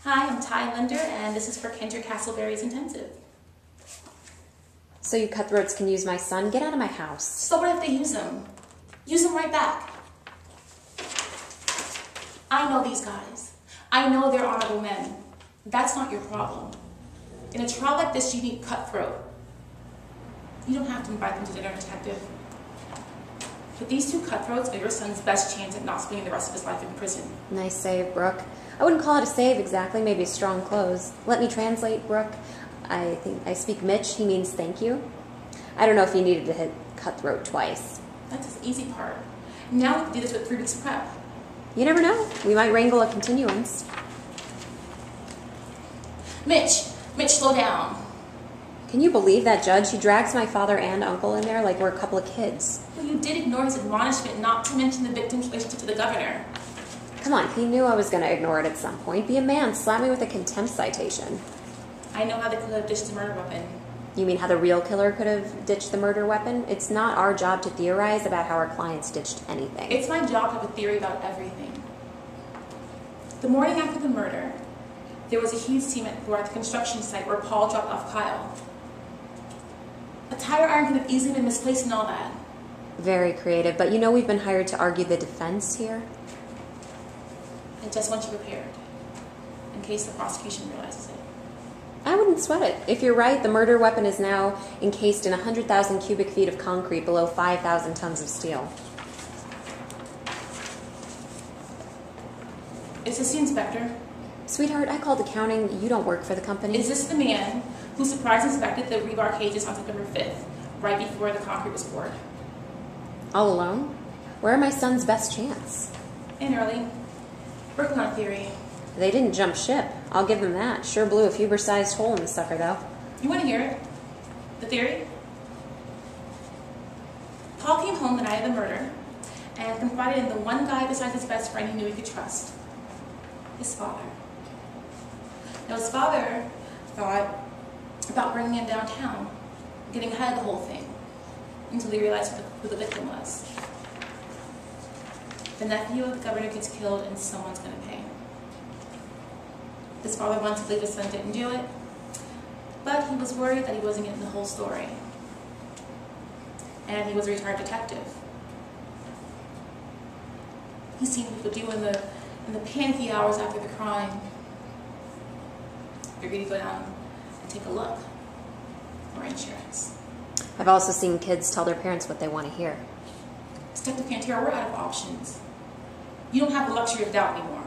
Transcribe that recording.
Hi, I'm Ty Linder, and this is for Kendra Castleberry's Intensive. So you cutthroats can use my son? Get out of my house. So what if they use him? Use him right back. I know these guys. I know they're honorable men. That's not your problem. In a trial like this, you need cutthroat. You don't have to invite them to dinner, detective. But these two cutthroats are your son's best chance at not spending the rest of his life in prison. Nice save, Brooke. I wouldn't call it a save exactly, maybe a strong close. Let me translate, Brooke. I think I speak Mitch, he means thank you. I don't know if he needed to hit cutthroat twice. That's the easy part. Now we can do this with 3 weeks prep. You never know. We might wrangle a continuance. Mitch, slow down. Can you believe that judge? He drags my father and uncle in there like we're a couple of kids. Well, you did ignore his admonishment not to mention the victim's relationship to the governor. Come on, he knew I was going to ignore it at some point. Be a man, slap me with a contempt citation. I know how they could have ditched the murder weapon. You mean how the real killer could have ditched the murder weapon? It's not our job to theorize about how our clients ditched anything. It's my job to have a theory about everything. The morning after the murder, there was a huge cement floor at the construction site where Paul dropped off Kyle. A tire iron could have easily been misplaced and all that. Very creative, but you know we've been hired to argue the defense here? I just want you prepared, in case the prosecution realizes it. I wouldn't sweat it. If you're right, the murder weapon is now encased in 100,000 cubic feet of concrete below 5,000 tons of steel. Is this the inspector? Sweetheart, I called accounting. You don't work for the company. Is this the man who surprise inspected the rebar cages on September 5th, right before the concrete was poured? All alone? Where are my son's best chance? And early. Working on a theory. They didn't jump ship. I'll give them that. Sure blew a Fuber-sized hole in the sucker, though. You want to hear it? The theory? Paul came home the night of the murder and confided in the one guy besides his best friend he knew he could trust. His father. Now his father thought about bringing him downtown, getting ahead of the whole thing, until he realized who the victim was. The nephew of the governor gets killed and someone's going to pay. His father wanted to believe his son didn't do it, but he was worried that he wasn't getting the whole story. And he was a retired detective. He's seen people do in the panicky hours after the crime. You're going to go down and take a look for insurance. I've also seen kids tell their parents what they want to hear. Detective Cantero, we're out of options. You don't have the luxury of doubt anymore.